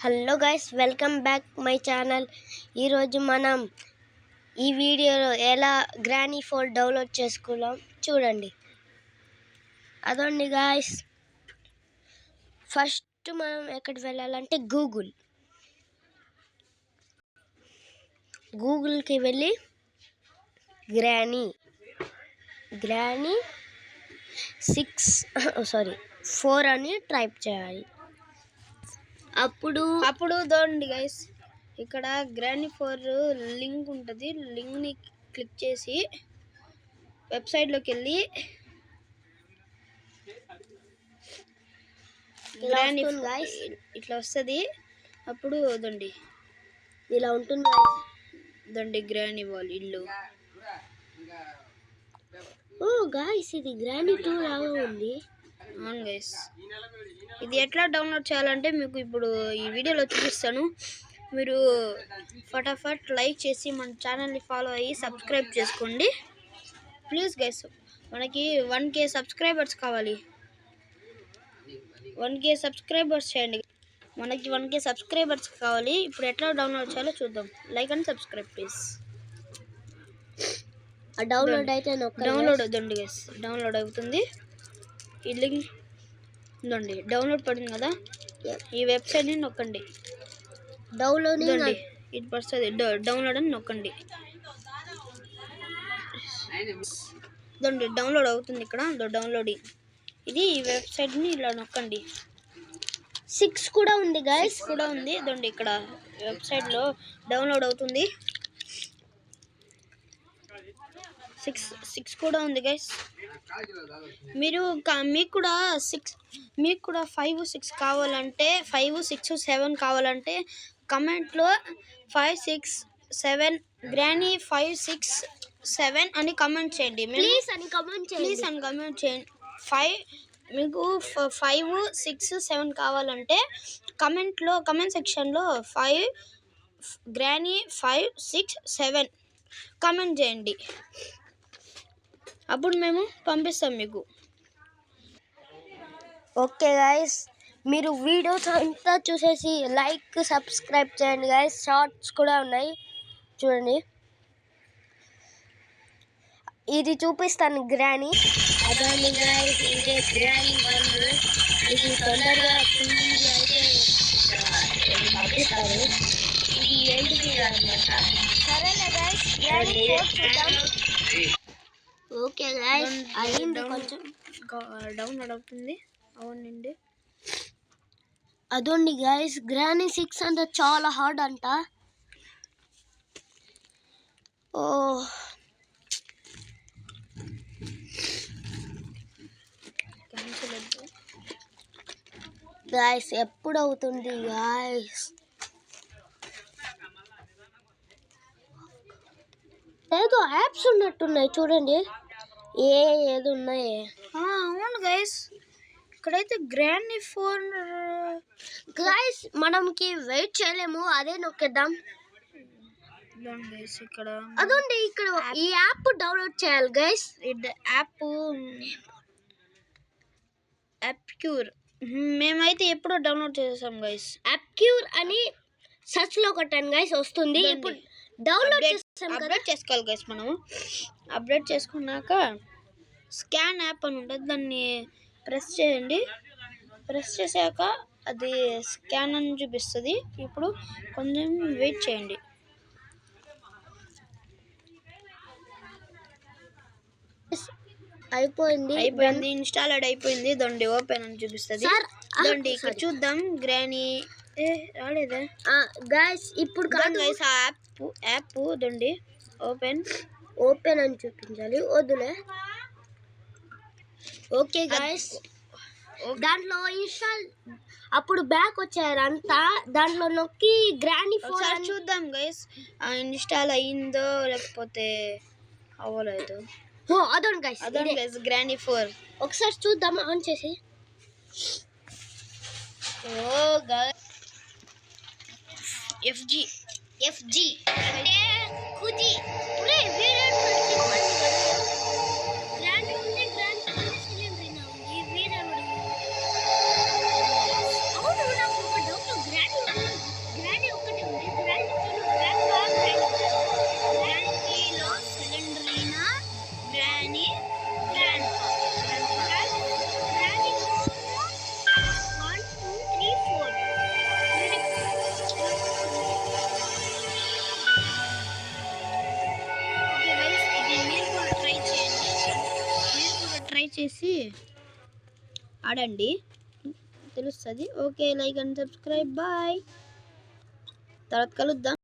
Hello guys, welcome back my channel. ఈరోజు మనం ఈ వీడియోలో ఎలా గ్రానీ ఫోన్ డౌన్లోడ్ చేసుకున్నాం చూడండి. అదండి గైస్, ఫస్ట్ మనం ఎక్కడికి వెళ్ళాలంటే గూగుల్కి వెళ్ళి గ్రానీ 4 అని టైప్ చేయాలి. అప్పుడు చూడండి గైస్, ఇక్కడ గ్రానీ 4 లింక్ ఉంటుంది. లింక్ని క్లిక్ చేసి వెబ్సైట్లోకి వెళ్ళి గ్రానీ ఇట్లా వస్తుంది. అప్పుడు దండి ఇలా ఉంటుంది దండి గ్రానీ వాళ్ళ ఇల్లు. ఓ గాయ్స్, ఇది గ్రానీ 2 లాగా ఉంది. అవును గైస్, ఇది ఎట్లా డౌన్లోడ్ చేయాలంటే మీకు ఇప్పుడు ఈ వీడియోలో చూపిస్తాను. మీరు ఫటాఫట్ లైక్ చేసి మన ఛానల్ని ఫాలో అయ్యి సబ్స్క్రైబ్ చేసుకోండి ప్లీజ్ గైస్. మనకి 1K సబ్స్క్రైబర్స్ కావాలి. 1K సబ్స్క్రైబర్స్ చేయండి. మనకి 1K సబ్స్క్రైబర్స్ కావాలి. ఇప్పుడు ఎట్లా డౌన్లోడ్ చేయాలో చూద్దాం. Like and subscribe please. Download అయితే డౌన్లోడ్ అవుతుంది గైస్, డౌన్లోడ్ అవుతుంది. ఈ లింక్ ఉందండి, డౌన్లోడ్ పడింది కదా. ఈ వెబ్సైట్ని నొక్కండి. డౌన్లోడ్ ఇది వస్తుంది, డౌన్లోడ్ అని నొక్కండి. డౌన్లోడ్ అవుతుంది. ఇక్కడ డౌన్లోడింగ్. ఇది ఈ వెబ్సైట్ని ఇలా నొక్కండి. 6 కూడా ఉంది గైస్, కూడా ఉంది. ఇదండి ఇక్కడ వెబ్సైట్లో డౌన్లోడ్ అవుతుంది. 6 కూడా ఉంది గైస్. మీకు కూడా 5, 6 కావాలంటే 5, 6, 7 కావాలంటే కమెంట్లో 5, 6, 7 గ్రానీ 5, 6, 7 అని కమెంట్ చేయండి. ప్లీజ్ అని కమెంట్ చేయండి. మీకు 5, 6, 7 కావాలంటే కమెంట్ సెక్షన్లో 5 గ్రానీ 5, 6, 7 కమెంట్ చేయండి. అప్పుడు మేము పంపిస్తాం మీకు. ఓకే గైస్, మీరు వీడియోస్ అంతా చూసేసి లైక్ సబ్స్క్రైబ్ చేయండి గైస్. షార్ట్స్ కూడా ఉన్నాయి చూడండి. ఇది చూపిస్తాను గ్రానీ. అదండి గైస్, ఇదే గ్రానీ 1. ఇది తొందరగా అయితే పంపిస్తారు. ఇది ఏంటిది అనమాట. సరేలే గైస్, గ్రానీ 4 చూద్దాం. ఓకే గైస్, అయింది కొంచెం డౌన్లోడ్ అవుతుంది. అవునండి, అదండి గైస్, గ్రానీ 6 అంటే చాలా హార్డ్ అంట. ఓ గైస్, ఎప్పుడు అవుతుంది గైస్? ఏదో యాప్స్ ఉన్నట్టున్నాయి చూడండి. ఏది ఉన్నాయి? అవును గైస్, ఇక్కడైతే గ్రానీ 4 గైస్, మనంకి వెయిట్ చేయలేము, అదే నొక్కేద్దాం. ఇక్కడ అదండి, ఇక్కడ ఈ యాప్ డౌన్లోడ్ చేయాలి గైస్. ఇది యాప్ క్యూర్. మేమైతే ఎప్పుడో డౌన్లోడ్ చేసాం గైస్. యాప్ క్యూర్ అని సర్చ్ లో కొట్టాను గైస్, వస్తుంది. ఇప్పుడు డౌన్లోడ్ అప్డేట్ చేసుకోవాలి గైస్. మనము అప్డేట్ చేసుకున్నాక స్కాన్ యాప్ అని ఉంటుంది, దాన్ని ప్రెస్ చేయండి. ప్రెస్ చేశాక అది స్కాన్ అని చూపిస్తుంది. ఇప్పుడు కొంచెం వెయిట్ చేయండి. అయిపోయింది. ఇన్స్టాల్ అయిపోయింది. దొండి ఓపెన్ అని చూపిస్తుంది. దొండి ఇక్కడ చూద్దాం. గ్రానీ రాలేదా గైస్? ఇప్పుడు గైస్, ఆ యాప్ దొండి ఓపెన్ అని చూపించాలి. వద్దులే. ఓకే గైస్, దాంట్లో ఇన్స్టాల్ అప్పుడు బ్యాక్ వచ్చారు అంతా. దాంట్లో నొక్కి గ్రానీ 4 చూద్దాం గైస్, ఇన్స్టాల్ అయ్యిందో లేకపోతే అవ్వలేదు. అదొండి గైస్, గ్రానీ 4 ఒకసారి చూద్దాం ఆన్ చేసి. ఓ గైస్, FG అంటే కుజి. గ్రానీ ఉంది, గ్రానీ సిలిండర్ ఉంది. అవును, నాకు ఒక డౌట్. గ్రానీ ట్రై చేసి ఆడండి, తెలుస్తుంది. Okay, like and subscribe. Bye, తర్వాత కలుద్దాం.